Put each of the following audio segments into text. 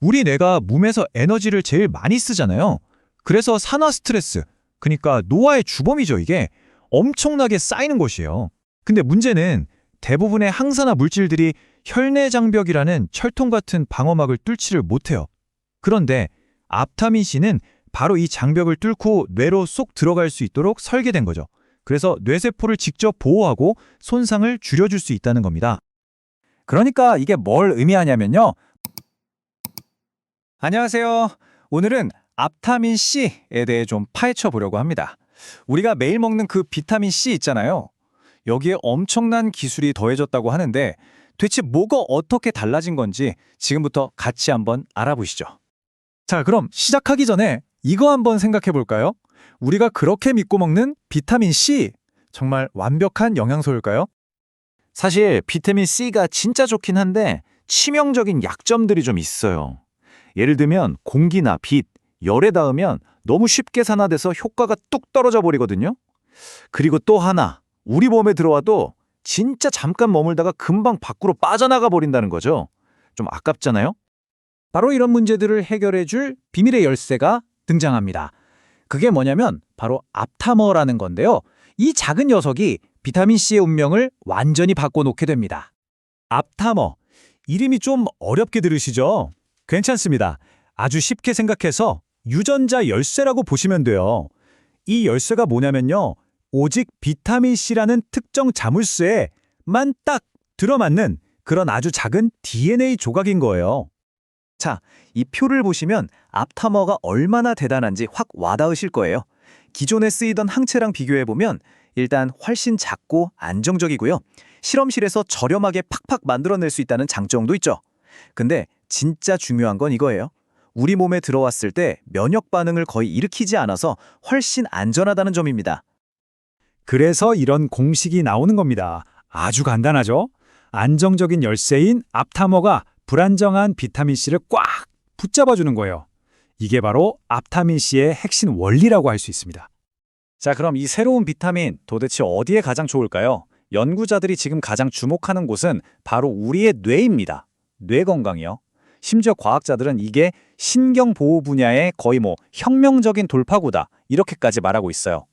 우리 뇌가 몸에서 에너지를 제일 많이 쓰잖아요. 그래서 산화 스트레스, 그러니까 노화의 주범이죠, 이게. 엄청나게 쌓이는 것이에요. 근데 문제는 대부분의 항산화 물질들이 혈내 장벽이라는 철통 같은 방어막을 뚫지를 못해요. 그런데 앞타민 C는 바로 이 장벽을 뚫고 뇌로 쏙 들어갈 수 있도록 설계된 거죠. 그래서 뇌세포를 직접 보호하고 손상을 줄여줄 수 있다는 겁니다. 그러니까 이게 뭘 의미하냐면요. 안녕하세요. 오늘은 앞타민 C에 대해 좀 파헤쳐 보려고 합니다. 우리가 매일 먹는 그 비타민 C 있잖아요. 여기에 엄청난 기술이 더해졌다고 하는데 대체 뭐가 어떻게 달라진 건지 지금부터 같이 한번 알아보시죠. 자, 그럼 시작하기 전에 이거 한번 생각해 볼까요? 우리가 그렇게 믿고 먹는 비타민 C, 정말 완벽한 영양소일까요? 사실 비타민 C가 진짜 좋긴 한데 치명적인 약점들이 좀 있어요. 예를 들면 공기나 빛, 열에 닿으면 너무 쉽게 산화돼서 효과가 뚝 떨어져 버리거든요. 그리고 또 하나, 우리 몸에 들어와도 진짜 잠깐 머물다가 금방 밖으로 빠져나가 버린다는 거죠. 좀 아깝잖아요? 바로 이런 문제들을 해결해 줄 비밀의 열쇠가 등장합니다. 그게 뭐냐면 바로 앞타머라는 건데요. 이 작은 녀석이 비타민C의 운명을 완전히 바꿔놓게 됩니다. 앞타머. 이름이 좀 어렵게 들으시죠? 괜찮습니다. 아주 쉽게 생각해서 유전자 열쇠라고 보시면 돼요. 이 열쇠가 뭐냐면요. 오직 비타민 C라는 특정 자물쇠에만 딱 들어맞는 그런 아주 작은 DNA 조각인 거예요. 자, 이 표를 보시면 앞타머가 얼마나 대단한지 확 와닿으실 거예요. 기존에 쓰이던 항체랑 비교해보면 일단 훨씬 작고 안정적이고요. 실험실에서 저렴하게 팍팍 만들어낼 수 있다는 장점도 있죠. 근데 진짜 중요한 건 이거예요. 우리 몸에 들어왔을 때 면역 반응을 거의 일으키지 않아서 훨씬 안전하다는 점입니다. 그래서 이런 공식이 나오는 겁니다. 아주 간단하죠? 안정적인 열쇠인 앞타머가 불안정한 비타민 C를 꽉 붙잡아주는 거예요. 이게 바로 앞타민 C의 핵심 원리라고 할 수 있습니다. 자, 그럼 이 새로운 비타민 도대체 어디에 가장 좋을까요? 연구자들이 지금 가장 주목하는 곳은 바로 우리의 뇌입니다. 뇌 건강이요. 심지어 과학자들은 이게 신경보호 분야의 거의 혁명적인 돌파구다, 이렇게까지 말하고 있어요.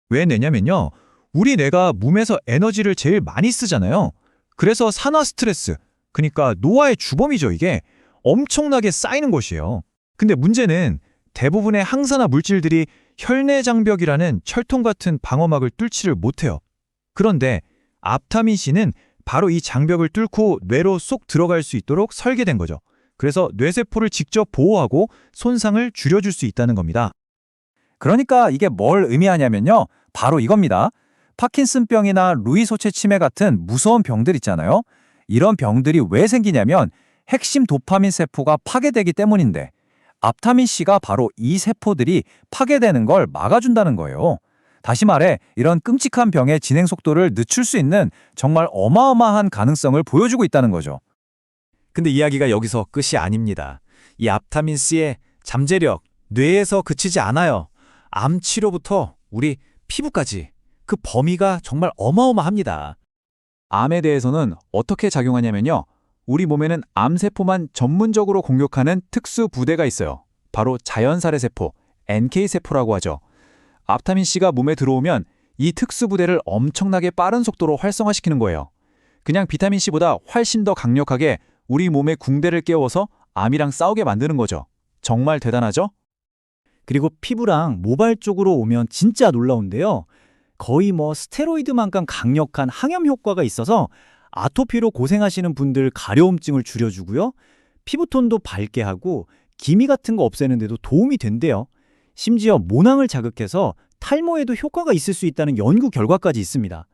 왜 내냐면요. 우리 뇌가 몸에서 에너지를 제일 많이 쓰잖아요. 그래서 산화 스트레스, 그러니까 노화의 주범이죠, 이게. 엄청나게 쌓이는 것이에요. 근데 문제는 대부분의 항산화 물질들이 혈내 장벽이라는 철통 같은 방어막을 뚫지를 못해요. 그런데 앞타민 C는 바로 이 장벽을 뚫고 뇌로 쏙 들어갈 수 있도록 설계된 거죠. 그래서 뇌세포를 직접 보호하고 손상을 줄여줄 수 있다는 겁니다. 그러니까 이게 뭘 의미하냐면요. 바로 이겁니다. 파킨슨병이나 루이 소체 치매 같은 무서운 병들 있잖아요. 이런 병들이 왜 생기냐면 핵심 도파민 세포가 파괴되기 때문인데 앞타민 C가 바로 이 세포들이 파괴되는 걸 막아준다는 거예요. 다시 말해 이런 끔찍한 병의 진행 속도를 늦출 수 있는 정말 어마어마한 가능성을 보여주고 있다는 거죠. 근데 이야기가 여기서 끝이 아닙니다. 이 앞타민 C의 잠재력, 뇌에서 그치지 않아요. 암 치료부터 우리 피부까지 그 범위가 정말 어마어마합니다. 암에 대해서는 어떻게 작용하냐면요. 우리 몸에는 암세포만 전문적으로 공격하는 특수 부대가 있어요. 바로 자연살해 세포, NK세포라고 하죠. 앞타민 C가 몸에 들어오면 이 특수 부대를 엄청나게 빠른 속도로 활성화시키는 거예요. 그냥 비타민 C보다 훨씬 더 강력하게 우리 몸의 궁대를 깨워서 암이랑 싸우게 만드는 거죠. 정말 대단하죠? 그리고 피부랑 모발 쪽으로 오면 진짜 놀라운데요. 거의 스테로이드만큼 강력한 항염 효과가 있어서 아토피로 고생하시는 분들 가려움증을 줄여주고요. 피부톤도 밝게 하고 기미 같은 거 없애는 데도 도움이 된대요. 심지어 모낭을 자극해서 탈모에도 효과가 있을 수 있다는 연구 결과까지 있습니다.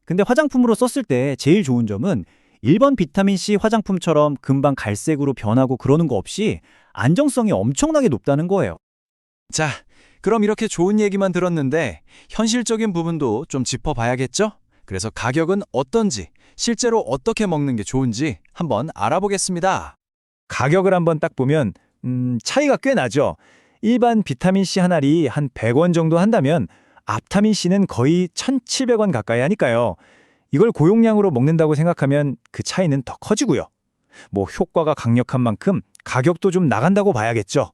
근데 화장품으로 썼을 때 제일 좋은 점은 일반 비타민C 화장품처럼 금방 갈색으로 변하고 그러는 거 없이 안정성이 엄청나게 높다는 거예요. 자, 그럼 이렇게 좋은 얘기만 들었는데 현실적인 부분도 좀 짚어봐야겠죠? 그래서 가격은 어떤지, 실제로 어떻게 먹는 게 좋은지 한번 알아보겠습니다. 가격을 한번 딱 보면 차이가 꽤 나죠. 일반 비타민C 한 알이 한 100원 정도 한다면 앞타민C는 거의 1,700원 가까이 하니까요. 이걸 고용량으로 먹는다고 생각하면 그 차이는 더 커지고요. 뭐 효과가 강력한 만큼 가격도 좀 나간다고 봐야겠죠.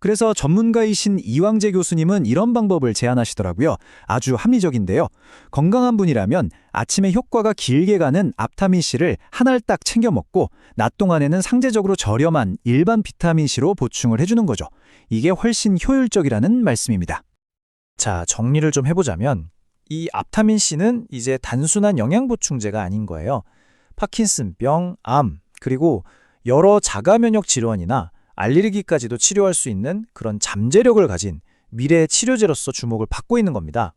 그래서 전문가이신 이왕재 교수님은 이런 방법을 제안하시더라고요. 아주 합리적인데요. 건강한 분이라면 아침에 효과가 길게 가는 앞타민C를 한 알 딱 챙겨 먹고 낮 동안에는 상대적으로 저렴한 일반 비타민C로 보충을 해주는 거죠. 이게 훨씬 효율적이라는 말씀입니다. 자, 정리를 좀 해보자면 이 앞타민C는 이제 단순한 영양보충제가 아닌 거예요. 파킨슨병, 암, 그리고 여러 자가면역 질환이나 알레르기까지도 치료할 수 있는 그런 잠재력을 가진 미래의 치료제로서 주목을 받고 있는 겁니다.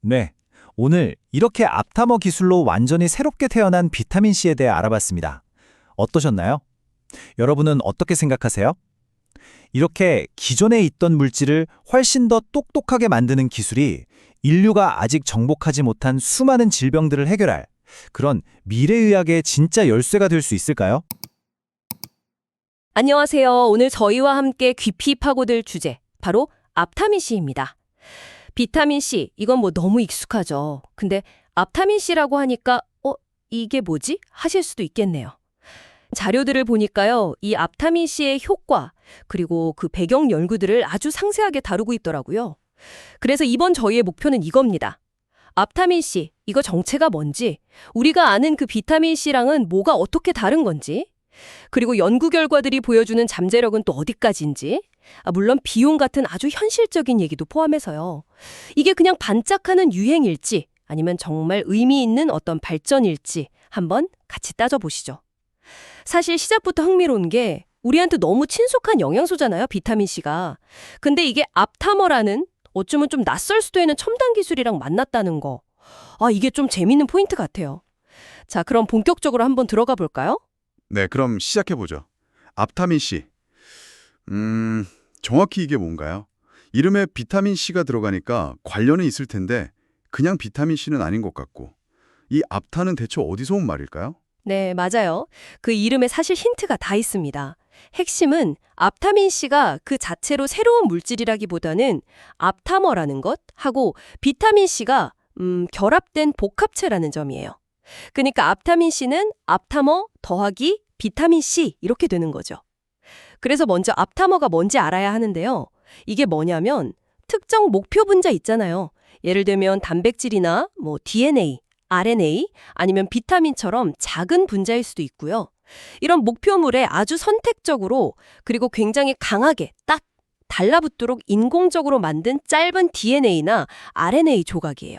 네, 오늘 이렇게 앞타머 기술로 완전히 새롭게 태어난 비타민C에 대해 알아봤습니다. 어떠셨나요? 여러분은 어떻게 생각하세요? 이렇게 기존에 있던 물질을 훨씬 더 똑똑하게 만드는 기술이 인류가 아직 정복하지 못한 수많은 질병들을 해결할 그런 미래의학의 진짜 열쇠가 될 수 있을까요? 안녕하세요. 오늘 저희와 함께 깊이 파고들 주제, 바로 앞타민C입니다. 비타민C, 이건 뭐 너무 익숙하죠. 근데 앞타민C라고 하니까 이게 뭐지? 하실 수도 있겠네요. 자료들을 보니까요, 이 앞타민C의 효과, 그리고 그 배경 연구들을 아주 상세하게 다루고 있더라고요. 그래서 이번 저희의 목표는 이겁니다. 앞타민C, 이거 정체가 뭔지, 우리가 아는 그 비타민C랑은 뭐가 어떻게 다른 건지, 그리고 연구 결과들이 보여주는 잠재력은 또 어디까지인지, 물론 비용 같은 아주 현실적인 얘기도 포함해서요. 이게 그냥 반짝하는 유행일지 아니면 정말 의미 있는 어떤 발전일지 한번 같이 따져보시죠. 사실 시작부터 흥미로운 게 우리한테 너무 친숙한 영양소잖아요, 비타민C가. 근데 이게 앞타머라는 어쩌면 좀 낯설 수도 있는 첨단 기술이랑 만났다는 거. 이게 좀 재밌는 포인트 같아요. 자, 그럼 본격적으로 한번 들어가 볼까요? 네, 그럼 시작해보죠. 앞타민C. 정확히 이게 뭔가요? 이름에 비타민C가 들어가니까 관련은 있을 텐데 그냥 비타민C는 아닌 것 같고, 이 앞타는 대체 어디서 온 말일까요? 네, 맞아요. 그 이름에 사실 힌트가 다 있습니다. 핵심은 앞타민C가 그 자체로 새로운 물질이라기보다는 앞타머라는 것 하고 비타민C가 결합된 복합체라는 점이에요. 그러니까 앞타민C는 앞타머 더하기 비타민C 이렇게 되는 거죠. 그래서 먼저 앞타머가 뭔지 알아야 하는데요. 이게 뭐냐면 특정 목표 분자 있잖아요. 예를 들면 단백질이나 뭐 DNA, RNA 아니면 비타민처럼 작은 분자일 수도 있고요. 이런 목표물에 아주 선택적으로 그리고 굉장히 강하게 딱 달라붙도록 인공적으로 만든 짧은 DNA나 RNA 조각이에요.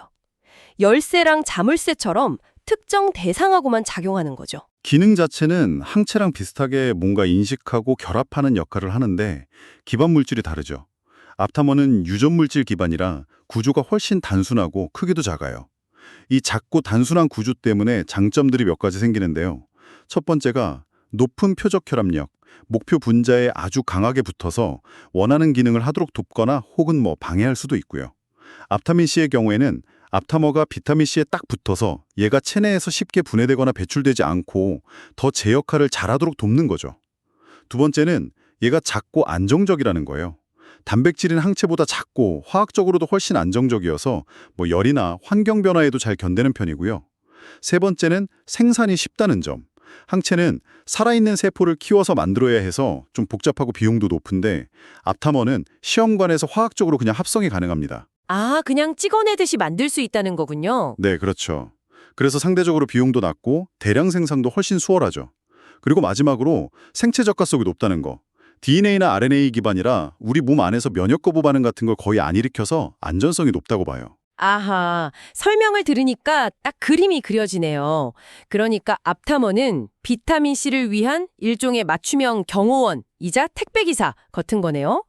열쇠랑 자물쇠처럼 특정 대상하고만 작용하는 거죠. 기능 자체는 항체랑 비슷하게 뭔가 인식하고 결합하는 역할을 하는데 기반 물질이 다르죠. 앞타머는 유전 물질 기반이라 구조가 훨씬 단순하고 크기도 작아요. 이 작고 단순한 구조 때문에 장점들이 몇 가지 생기는데요. 첫 번째가 높은 표적 결합력, 목표 분자에 아주 강하게 붙어서 원하는 기능을 하도록 돕거나 혹은 방해할 수도 있고요. 앞타민C의 경우에는 앞타머가 비타민C에 딱 붙어서 얘가 체내에서 쉽게 분해되거나 배출되지 않고 더 제 역할을 잘하도록 돕는 거죠. 두 번째는 얘가 작고 안정적이라는 거예요. 단백질인 항체보다 작고 화학적으로도 훨씬 안정적이어서 열이나 환경 변화에도 잘 견디는 편이고요. 세 번째는 생산이 쉽다는 점. 항체는 살아있는 세포를 키워서 만들어야 해서 좀 복잡하고 비용도 높은데 앞타머는 시험관에서 화학적으로 그냥 합성이 가능합니다. 그냥 찍어내듯이 만들 수 있다는 거군요. 네, 그렇죠. 그래서 상대적으로 비용도 낮고 대량 생산도 훨씬 수월하죠. 그리고 마지막으로 생체 적합성이 높다는 거. DNA나 RNA 기반이라 우리 몸 안에서 면역 거부 반응 같은 걸 거의 안 일으켜서 안전성이 높다고 봐요. 아하, 설명을 들으니까 딱 그림이 그려지네요. 그러니까 앞타머는 비타민C를 위한 일종의 맞춤형 경호원이자 택배기사 같은 거네요.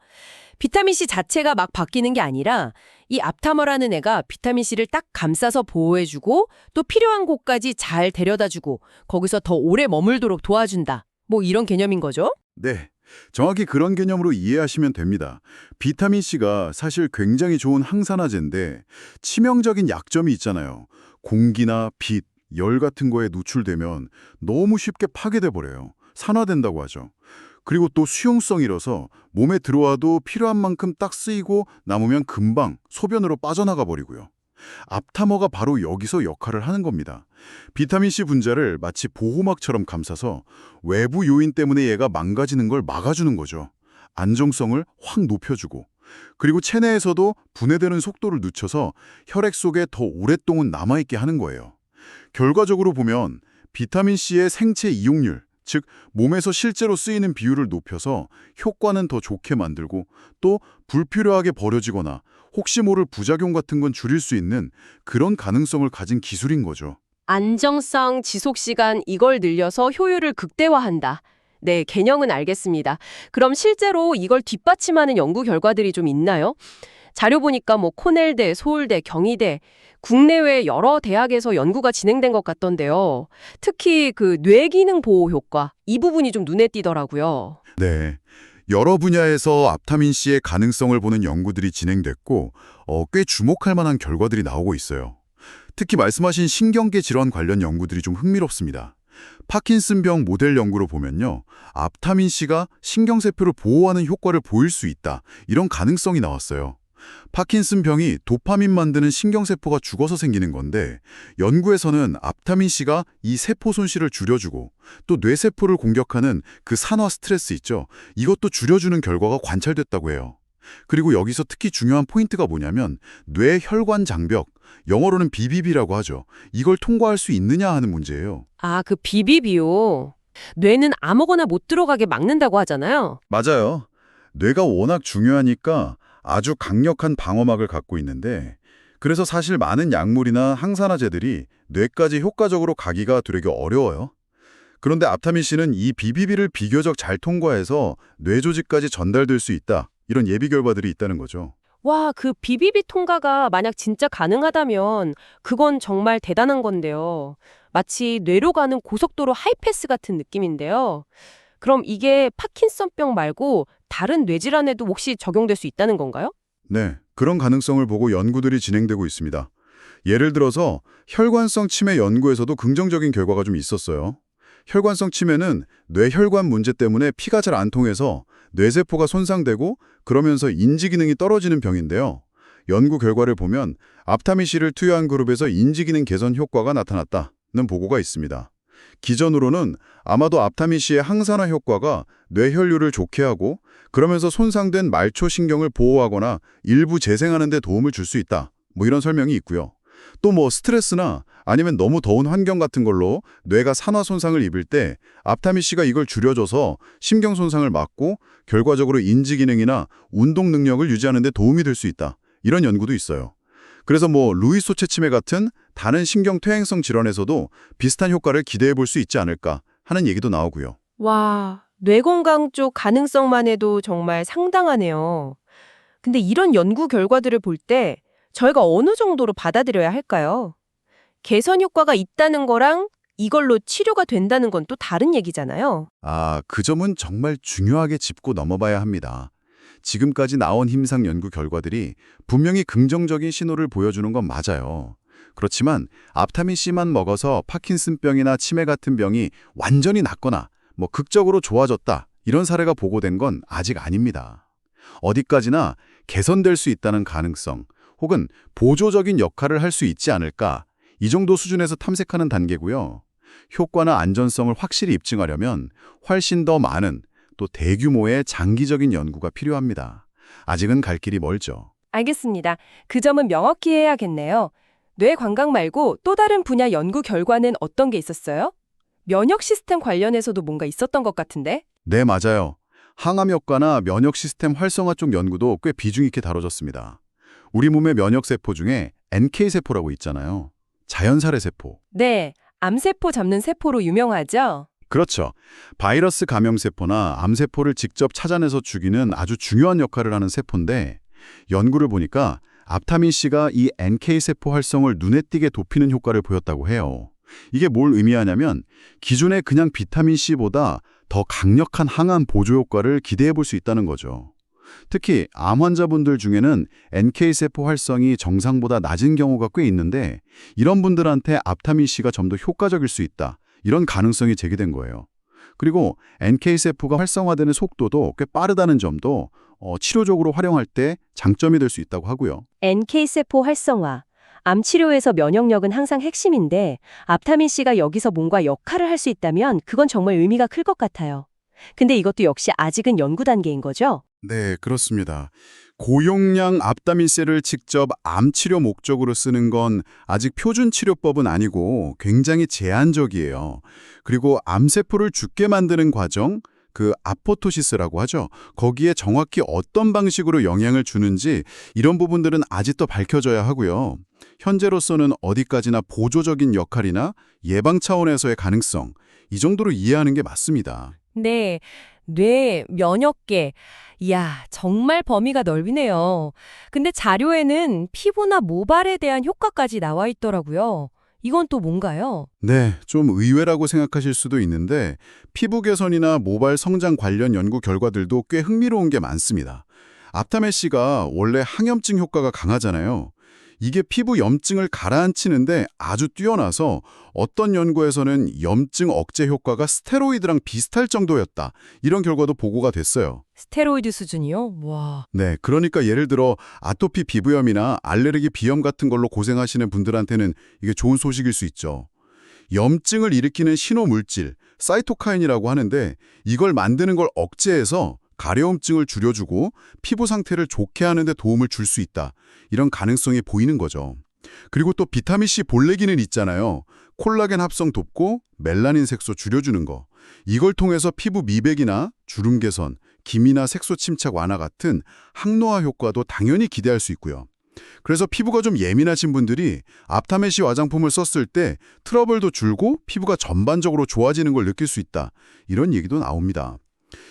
비타민C 자체가 막 바뀌는 게 아니라 이 앞타머라는 애가 비타민C를 딱 감싸서 보호해주고 또 필요한 곳까지 잘 데려다주고 거기서 더 오래 머물도록 도와준다. 이런 개념인 거죠? 네, 정확히 그런 개념으로 이해하시면 됩니다. 비타민C가 사실 굉장히 좋은 항산화제인데 치명적인 약점이 있잖아요. 공기나 빛, 열 같은 거에 노출되면 너무 쉽게 파괴돼 버려요. 산화된다고 하죠. 그리고 또 수용성이라서 몸에 들어와도 필요한 만큼 딱 쓰이고 남으면 금방 소변으로 빠져나가 버리고요. 앞타머가 바로 여기서 역할을 하는 겁니다. 비타민C 분자를 마치 보호막처럼 감싸서 외부 요인 때문에 얘가 망가지는 걸 막아주는 거죠. 안정성을 확 높여주고, 그리고 체내에서도 분해되는 속도를 늦춰서 혈액 속에 더 오랫동안 남아있게 하는 거예요. 결과적으로 보면 비타민C의 생체 이용률, 즉 몸에서 실제로 쓰이는 비율을 높여서 효과는 더 좋게 만들고, 또 불필요하게 버려지거나 혹시 모를 부작용 같은 건 줄일 수 있는 그런 가능성을 가진 기술인 거죠. 안정성, 지속시간 이걸 늘려서 효율을 극대화한다. 네, 개념은 알겠습니다. 그럼 실제로 이걸 뒷받침하는 연구 결과들이 좀 있나요? 자료 보니까 뭐 코넬대, 서울대, 경희대, 국내외 여러 대학에서 연구가 진행된 것 같던데요. 특히 그 뇌기능 보호 효과, 이 부분이 좀 눈에 띄더라고요. 네. 여러 분야에서 앞타민C의 가능성을 보는 연구들이 진행됐고, 꽤 주목할 만한 결과들이 나오고 있어요. 특히 말씀하신 신경계 질환 관련 연구들이 좀 흥미롭습니다. 파킨슨병 모델 연구로 보면요, 앞타민C가 신경세포를 보호하는 효과를 보일 수 있다, 이런 가능성이 나왔어요. 파킨슨병이 도파민 만드는 신경세포가 죽어서 생기는 건데, 연구에서는 앞타민C가 이 세포 손실을 줄여주고, 또 뇌세포를 공격하는 그 산화 스트레스 있죠, 이것도 줄여주는 결과가 관찰됐다고 해요. 그리고 여기서 특히 중요한 포인트가 뭐냐면 뇌혈관 장벽, 영어로는 BBB라고 하죠. 이걸 통과할 수 있느냐 하는 문제예요. 아, 그 BBB요. 뇌는 아무거나 못 들어가게 막는다고 하잖아요. 맞아요. 뇌가 워낙 중요하니까 아주 강력한 방어막을 갖고 있는데, 그래서 사실 많은 약물이나 항산화제들이 뇌까지 효과적으로 가기가 되게 어려워요. 그런데 앞타민C는 이 BBB를 비교적 잘 통과해서 뇌 조직까지 전달될 수 있다, 이런 예비 결과들이 있다는 거죠. 와, 그 BBB 통과가 만약 진짜 가능하다면 그건 정말 대단한 건데요. 마치 뇌로 가는 고속도로 하이패스 같은 느낌인데요. 그럼 이게 파킨슨병 말고 다른 뇌질환에도 혹시 적용될 수 있다는 건가요? 네, 그런 가능성을 보고 연구들이 진행되고 있습니다. 예를 들어서 혈관성 치매 연구에서도 긍정적인 결과가 좀 있었어요. 혈관성 치매는 뇌혈관 문제 때문에 피가 잘 안 통해서 뇌세포가 손상되고 그러면서 인지 기능이 떨어지는 병인데요. 연구 결과를 보면 앞타민C를 투여한 그룹에서 인지 기능 개선 효과가 나타났다는 보고가 있습니다. 기전으로는 아마도 앞타민C의 항산화 효과가 뇌혈류를 좋게 하고 그러면서 손상된 말초신경을 보호하거나 일부 재생하는 데 도움을 줄 수 있다, 뭐 이런 설명이 있고요. 또 뭐 스트레스나 아니면 너무 더운 환경 같은 걸로 뇌가 산화 손상을 입을 때 앞타민C가 이걸 줄여줘서 신경 손상을 막고 결과적으로 인지 기능이나 운동 능력을 유지하는 데 도움이 될 수 있다, 이런 연구도 있어요. 그래서 뭐 루이 소체 치매 같은 다른 신경 퇴행성 질환에서도 비슷한 효과를 기대해 볼 수 있지 않을까 하는 얘기도 나오고요. 와, 뇌 건강 쪽 가능성만 해도 정말 상당하네요. 근데 이런 연구 결과들을 볼 때 저희가 어느 정도로 받아들여야 할까요? 개선 효과가 있다는 거랑 이걸로 치료가 된다는 건 또 다른 얘기잖아요. 그 점은 정말 중요하게 짚고 넘어봐야 합니다. 지금까지 나온 임상 연구 결과들이 분명히 긍정적인 신호를 보여주는 건 맞아요. 그렇지만 앞타민C만 먹어서 파킨슨병이나 치매 같은 병이 완전히 낫거나 뭐 극적으로 좋아졌다, 이런 사례가 보고된 건 아직 아닙니다. 어디까지나 개선될 수 있다는 가능성, 혹은 보조적인 역할을 할 수 있지 않을까, 이 정도 수준에서 탐색하는 단계고요. 효과나 안전성을 확실히 입증하려면 훨씬 더 많은, 또 대규모의 장기적인 연구가 필요합니다. 아직은 갈 길이 멀죠. 알겠습니다. 그 점은 명확히 해야겠네요. 뇌 관광 말고 또 다른 분야 연구 결과는 어떤 게 있었어요? 면역 시스템 관련해서도 뭔가 있었던 것 같은데? 네, 맞아요. 항암 효과나 면역 시스템 활성화 쪽 연구도 꽤 비중 있게 다뤄졌습니다. 우리 몸의 면역세포 중에 NK세포라고 있잖아요. 자연살해 세포. 네, 암세포 잡는 세포로 유명하죠? 그렇죠. 바이러스 감염세포나 암세포를 직접 찾아내서 죽이는 아주 중요한 역할을 하는 세포인데, 연구를 보니까 앞타민C가 이 NK세포 활성을 눈에 띄게 높이는 효과를 보였다고 해요. 이게 뭘 의미하냐면 기존의 그냥 비타민C보다 더 강력한 항암 보조 효과를 기대해 볼 수 있다는 거죠. 특히 암 환자분들 중에는 NK세포 활성이 정상보다 낮은 경우가 꽤 있는데, 이런 분들한테 앞타민C가 좀 더 효과적일 수 있다, 이런 가능성이 제기된 거예요. 그리고 NK세포가 활성화되는 속도도 꽤 빠르다는 점도 치료적으로 활용할 때 장점이 될 수 있다고 하고요. NK세포 활성화. 암 치료에서 면역력은 항상 핵심인데 앞타민C가 여기서 뭔가 역할을 할 수 있다면 그건 정말 의미가 클 것 같아요. 근데 이것도 역시 아직은 연구 단계인 거죠? 네, 그렇습니다. 고용량 앞타민C를 직접 암 치료 목적으로 쓰는 건 아직 표준 치료법은 아니고 굉장히 제한적이에요. 그리고 암세포를 죽게 만드는 과정, 그 아포토시스라고 하죠. 거기에 정확히 어떤 방식으로 영향을 주는지 이런 부분들은 아직도 밝혀져야 하고요. 현재로서는 어디까지나 보조적인 역할이나 예방 차원에서의 가능성, 이 정도로 이해하는 게 맞습니다. 네, 뇌, 면역계. 이야, 정말 범위가 넓이네요. 근데 자료에는 피부나 모발에 대한 효과까지 나와 있더라고요. 이건 또 뭔가요? 네, 좀 의외라고 생각하실 수도 있는데 피부 개선이나 모발 성장 관련 연구 결과들도 꽤 흥미로운 게 많습니다. 앞타메시가 원래 항염증 효과가 강하잖아요. 이게 피부 염증을 가라앉히는데 아주 뛰어나서 어떤 연구에서는 염증 억제 효과가 스테로이드랑 비슷할 정도였다. 이런 결과도 보고가 됐어요. 스테로이드 수준이요? 와. 네, 그러니까 예를 들어 아토피 피부염이나 알레르기 비염 같은 걸로 고생하시는 분들한테는 이게 좋은 소식일 수 있죠. 염증을 일으키는 신호물질, 사이토카인이라고 하는데 이걸 만드는 걸 억제해서 가려움증을 줄여주고 피부 상태를 좋게 하는 데 도움을 줄 수 있다. 이런 가능성이 보이는 거죠. 그리고 또 비타민C 본래기는 있잖아요. 콜라겐 합성 돕고 멜라닌 색소 줄여주는 거. 이걸 통해서 피부 미백이나 주름 개선, 기미나 색소 침착 완화 같은 항노화 효과도 당연히 기대할 수 있고요. 그래서 피부가 좀 예민하신 분들이 앞타메시 화장품을 썼을 때 트러블도 줄고 피부가 전반적으로 좋아지는 걸 느낄 수 있다. 이런 얘기도 나옵니다.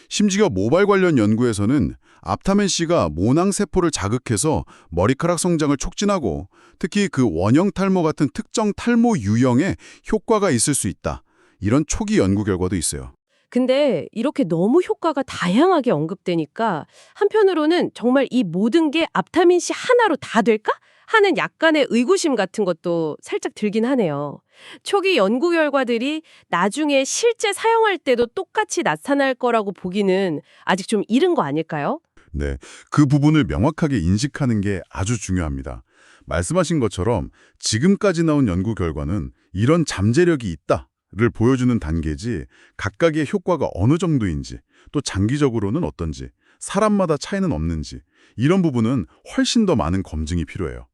심지어 모발 관련 연구에서는 앞타멘C가 모낭세포를 자극해서 머리카락 성장을 촉진하고 특히 그 원형 탈모 같은 특정 탈모 유형에 효과가 있을 수 있다. 이런 초기 연구 결과도 있어요. 근데 이렇게 너무 효과가 다양하게 언급되니까 한편으로는 정말 이 모든 게 앞타민C 하나로 다 될까? 하는 약간의 의구심 같은 것도 살짝 들긴 하네요. 초기 연구 결과들이 나중에 실제 사용할 때도 똑같이 나타날 거라고 보기는 아직 좀 이른 거 아닐까요? 네, 그 부분을 명확하게 인식하는 게 아주 중요합니다. 말씀하신 것처럼 지금까지 나온 연구 결과는 이런 잠재력이 있다를 보여주는 단계지 각각의 효과가 어느 정도인지 또 장기적으로는 어떤지 사람마다 차이는 없는지 이런 부분은 훨씬 더 많은 검증이 필요해요.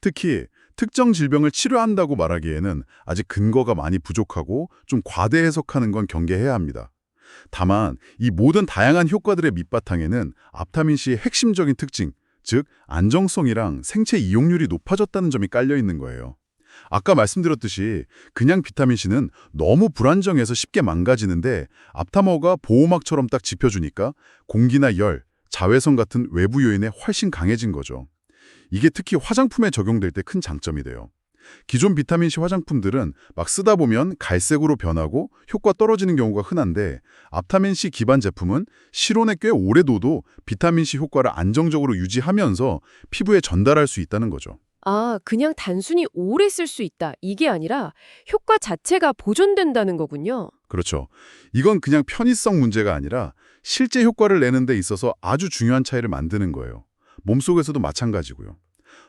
특히 특정 질병을 치료한다고 말하기에는 아직 근거가 많이 부족하고 좀 과대 해석하는 건 경계해야 합니다. 다만 이 모든 다양한 효과들의 밑바탕에는 앞타민C의 핵심적인 특징, 즉 안정성이랑 생체 이용률이 높아졌다는 점이 깔려 있는 거예요. 아까 말씀드렸듯이 그냥 비타민C는 너무 불안정해서 쉽게 망가지는데 앞타머가 보호막처럼 딱 짚어주니까 공기나 열, 자외선 같은 외부 요인에 훨씬 강해진 거죠. 이게 특히 화장품에 적용될 때 큰 장점이 돼요. 기존 비타민C 화장품들은 막 쓰다 보면 갈색으로 변하고 효과 떨어지는 경우가 흔한데 앞타민C 기반 제품은 실온에 꽤 오래 둬도 비타민C 효과를 안정적으로 유지하면서 피부에 전달할 수 있다는 거죠. 아, 그냥 단순히 오래 쓸 수 있다. 이게 아니라 효과 자체가 보존된다는 거군요. 그렇죠. 이건 그냥 편의성 문제가 아니라 실제 효과를 내는 데 있어서 아주 중요한 차이를 만드는 거예요. 몸속에서도 마찬가지고요.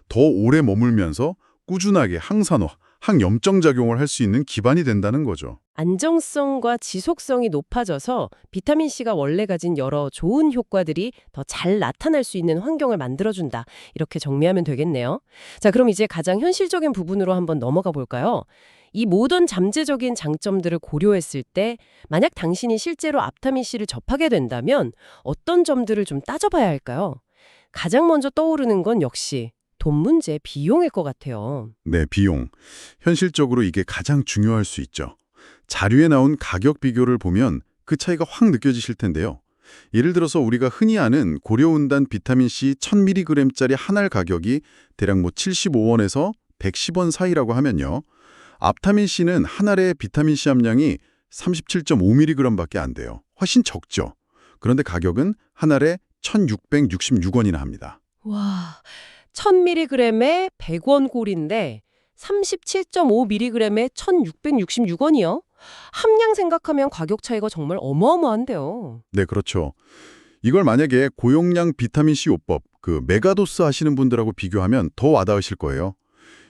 더 오래 머물면서 꾸준하게 항산화, 항염증 작용을 할 수 있는 기반이 된다는 거죠. 안정성과 지속성이 높아져서 비타민C가 원래 가진 여러 좋은 효과들이 더 잘 나타날 수 있는 환경을 만들어준다. 이렇게 정리하면 되겠네요. 자, 그럼 이제 가장 현실적인 부분으로 한번 넘어가 볼까요? 이 모든 잠재적인 장점들을 고려했을 때 만약 당신이 실제로 앞타민C를 접하게 된다면 어떤 점들을 좀 따져봐야 할까요? 가장 먼저 떠오르는 건 역시 돈 문제, 비용일 것 같아요. 네, 비용. 현실적으로 이게 가장 중요할 수 있죠. 자료에 나온 가격 비교를 보면 그 차이가 확 느껴지실 텐데요. 예를 들어서 우리가 흔히 아는 고려온단 비타민C 1000mg짜리 한 알 가격이 대략 75원에서 110원 사이라고 하면요. 앞타민C는 한 알의 비타민C 함량이 37.5mg밖에 안 돼요. 훨씬 적죠. 그런데 가격은 한 알에 1666원이나 합니다. 와, 1000mg에 100원 꼴인데 37.5mg에 1666원이요? 함량 생각하면 가격 차이가 정말 어마어마한데요. 네, 그렇죠. 이걸 만약에 고용량 비타민C 요법, 그 메가도스 하시는 분들하고 비교하면 더 와닿으실 거예요.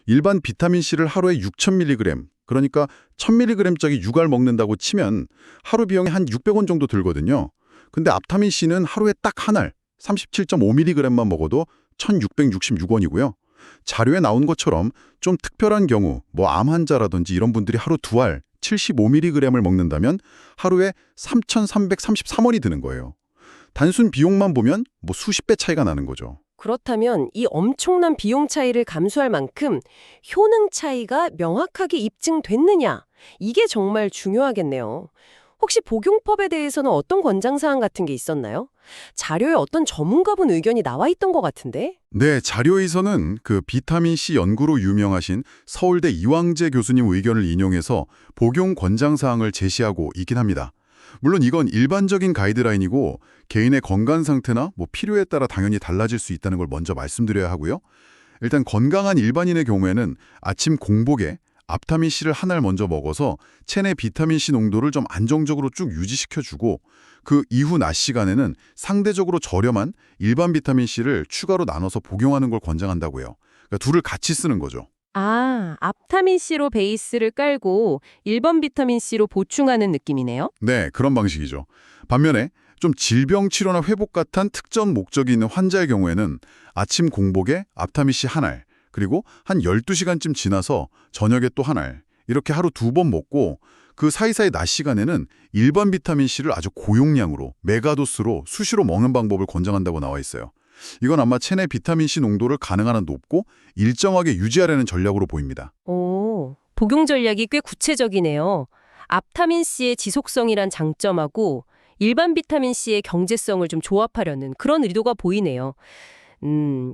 일반 비타민C를 하루에 6,000mg, 그러니까 1,000mg짜리 육알 먹는다고 치면 하루 비용이 한 600원 정도 들거든요. 근데 앞타민C는 하루에 딱 한 알, 37.5mg만 먹어도 1,666원이고요. 자료에 나온 것처럼 좀 특별한 경우, 뭐 암 환자라든지 이런 분들이 하루 두 알, 75mg을 먹는다면 하루에 3,333원이 드는 거예요. 단순 비용만 보면 뭐 수십 배 차이가 나는 거죠. 그렇다면 이 엄청난 비용 차이를 감수할 만큼 효능 차이가 명확하게 입증됐느냐? 이게 정말 중요하겠네요. 혹시 복용법에 대해서는 어떤 권장사항 같은 게 있었나요? 자료에 어떤 전문가분 의견이 나와 있던 것 같은데? 네, 자료에서는 그 비타민C 연구로 유명하신 서울대 이왕재 교수님 의견을 인용해서 복용 권장사항을 제시하고 있긴 합니다. 물론 이건 일반적인 가이드라인이고 개인의 건강 상태나 뭐 필요에 따라 당연히 달라질 수 있다는 걸 먼저 말씀드려야 하고요. 일단 건강한 일반인의 경우에는 아침 공복에 앞타민C를 한 알 먼저 먹어서 체내 비타민C 농도를 좀 안정적으로 쭉 유지시켜주고 그 이후 낮 시간에는 상대적으로 저렴한 일반 비타민C를 추가로 나눠서 복용하는 걸 권장한다고요. 그러니까 둘을 같이 쓰는 거죠. 아, 앞타민C로 베이스를 깔고 1번 비타민C로 보충하는 느낌이네요. 네, 그런 방식이죠. 반면에 좀 질병 치료나 회복 같은 특정 목적이 있는 환자의 경우에는 아침 공복에 앞타민C 한 알, 그리고 한 12시간쯤 지나서 저녁에 또 한 알, 이렇게 하루 2번 먹고 그 사이사이 낮 시간에는 일반 비타민C를 아주 고용량으로 메가도스로 수시로 먹는 방법을 권장한다고 나와 있어요. 이건 아마 체내 비타민C 농도를 가능한 한 높고 일정하게 유지하려는 전략으로 보입니다. 오, 복용 전략이 꽤 구체적이네요. 앞타민C의 지속성이란 장점하고 일반 비타민C의 경제성을 좀 조합하려는 그런 의도가 보이네요.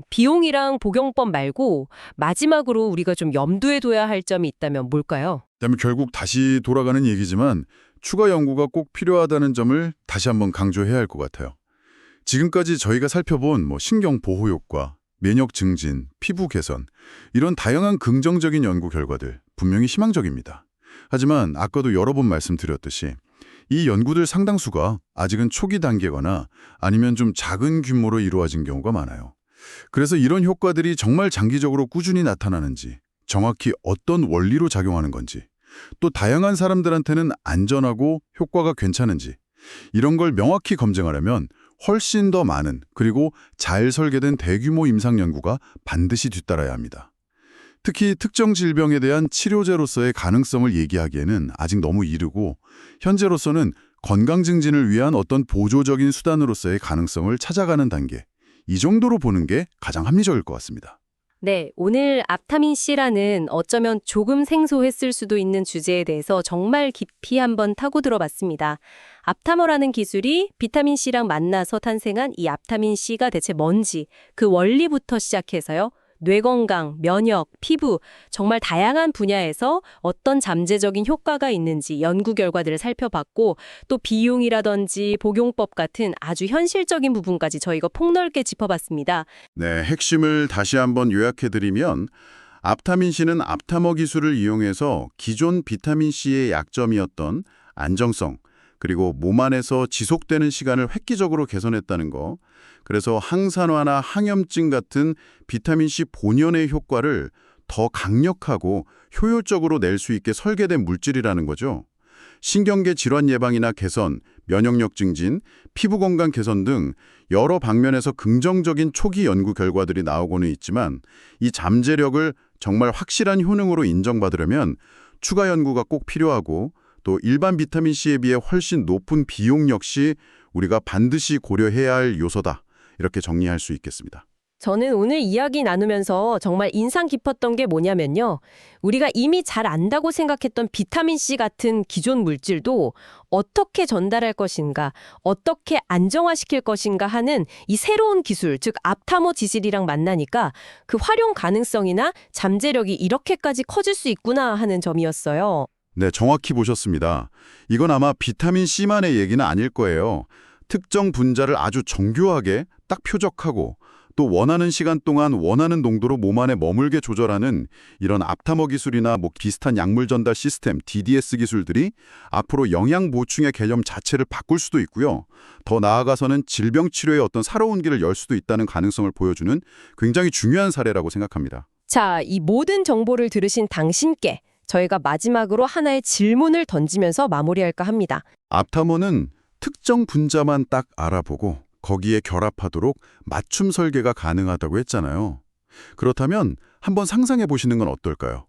비용이랑 복용법 말고 마지막으로 우리가 좀 염두에 둬야 할 점이 있다면 뭘까요? 그다음에 결국 다시 돌아가는 얘기지만 추가 연구가 꼭 필요하다는 점을 다시 한번 강조해야 할 것 같아요. 지금까지 저희가 살펴본 신경 보호 효과, 면역 증진, 피부 개선 이런 다양한 긍정적인 연구 결과들 분명히 희망적입니다. 하지만 아까도 여러 번 말씀드렸듯이 이 연구들 상당수가 아직은 초기 단계거나 아니면 좀 작은 규모로 이루어진 경우가 많아요. 그래서 이런 효과들이 정말 장기적으로 꾸준히 나타나는지, 정확히 어떤 원리로 작용하는 건지, 또 다양한 사람들한테는 안전하고 효과가 괜찮은지 이런 걸 명확히 검증하려면 훨씬 더 많은 그리고 잘 설계된 대규모 임상 연구가 반드시 뒤따라야 합니다. 특히 특정 질병에 대한 치료제로서의 가능성을 얘기하기에는 아직 너무 이르고 현재로서는 건강 증진을 위한 어떤 보조적인 수단으로서의 가능성을 찾아가는 단계, 이 정도로 보는 게 가장 합리적일 것 같습니다. 네, 오늘 앞타민C라는 어쩌면 조금 생소했을 수도 있는 주제에 대해서 정말 깊이 한번 타고 들어봤습니다. 앞타머라는 기술이 비타민C랑 만나서 탄생한 이 앞타민C가 대체 뭔지 그 원리부터 시작해서요. 뇌 건강, 면역, 피부 정말 다양한 분야에서 어떤 잠재적인 효과가 있는지 연구 결과들을 살펴봤고 또 비용이라든지 복용법 같은 아주 현실적인 부분까지 저희가 폭넓게 짚어봤습니다. 네, 핵심을 다시 한번 요약해드리면 앞타민C는 앞타머 기술을 이용해서 기존 비타민C의 약점이었던 안정성, 그리고 몸 안에서 지속되는 시간을 획기적으로 개선했다는 거. 그래서 항산화나 항염증 같은 비타민C 본연의 효과를 더 강력하고 효율적으로 낼 수 있게 설계된 물질이라는 거죠. 신경계 질환 예방이나 개선, 면역력 증진, 피부 건강 개선 등 여러 방면에서 긍정적인 초기 연구 결과들이 나오고는 있지만 이 잠재력을 정말 확실한 효능으로 인정받으려면 추가 연구가 꼭 필요하고 또 일반 비타민C에 비해 훨씬 높은 비용 역시 우리가 반드시 고려해야 할 요소다. 이렇게 정리할 수 있겠습니다. 저는 오늘 이야기 나누면서 정말 인상 깊었던 게 뭐냐면요. 우리가 이미 잘 안다고 생각했던 비타민C 같은 기존 물질도 어떻게 전달할 것인가, 어떻게 안정화시킬 것인가 하는 이 새로운 기술, 즉 앞타머 지질이랑 만나니까 그 활용 가능성이나 잠재력이 이렇게까지 커질 수 있구나 하는 점이었어요. 네, 정확히 보셨습니다. 이건 아마 비타민C만의 얘기는 아닐 거예요. 특정 분자를 아주 정교하게 딱 표적하고 또 원하는 시간 동안 원하는 농도로 몸 안에 머물게 조절하는 이런 앞타머 기술이나 비슷한 약물 전달 시스템, DDS 기술들이 앞으로 영양 보충의 개념 자체를 바꿀 수도 있고요. 더 나아가서는 질병 치료의 어떤 새로운 길을 열 수도 있다는 가능성을 보여주는 굉장히 중요한 사례라고 생각합니다. 자, 이 모든 정보를 들으신 당신께 저희가 마지막으로 하나의 질문을 던지면서 마무리할까 합니다. 앞타머는 특정 분자만 딱 알아보고 거기에 결합하도록 맞춤 설계가 가능하다고 했잖아요. 그렇다면 한번 상상해 보시는 건 어떨까요?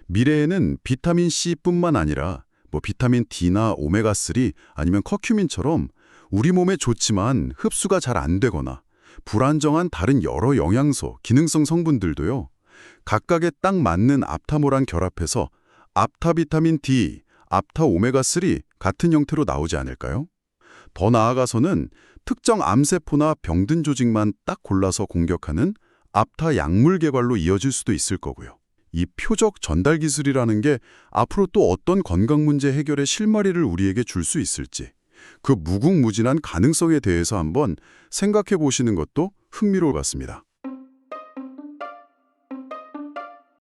미래에는 비타민 C뿐만 아니라 비타민 D나 오메가3 아니면 커큐민처럼 우리 몸에 좋지만 흡수가 잘 안 되거나 불안정한 다른 여러 영양소, 기능성 성분들도요. 각각에 딱 맞는 앞타모랑 결합해서 앞타 비타민 D, 앞타 오메가3 같은 형태로 나오지 않을까요? 더 나아가서는 특정 암세포나 병든 조직만 딱 골라서 공격하는 앞타 약물 개발로 이어질 수도 있을 거고요. 이 표적 전달 기술이라는 게 앞으로 또 어떤 건강 문제 해결의 실마리를 우리에게 줄 수 있을지 그 무궁무진한 가능성에 대해서 한번 생각해 보시는 것도 흥미로울 것 같습니다.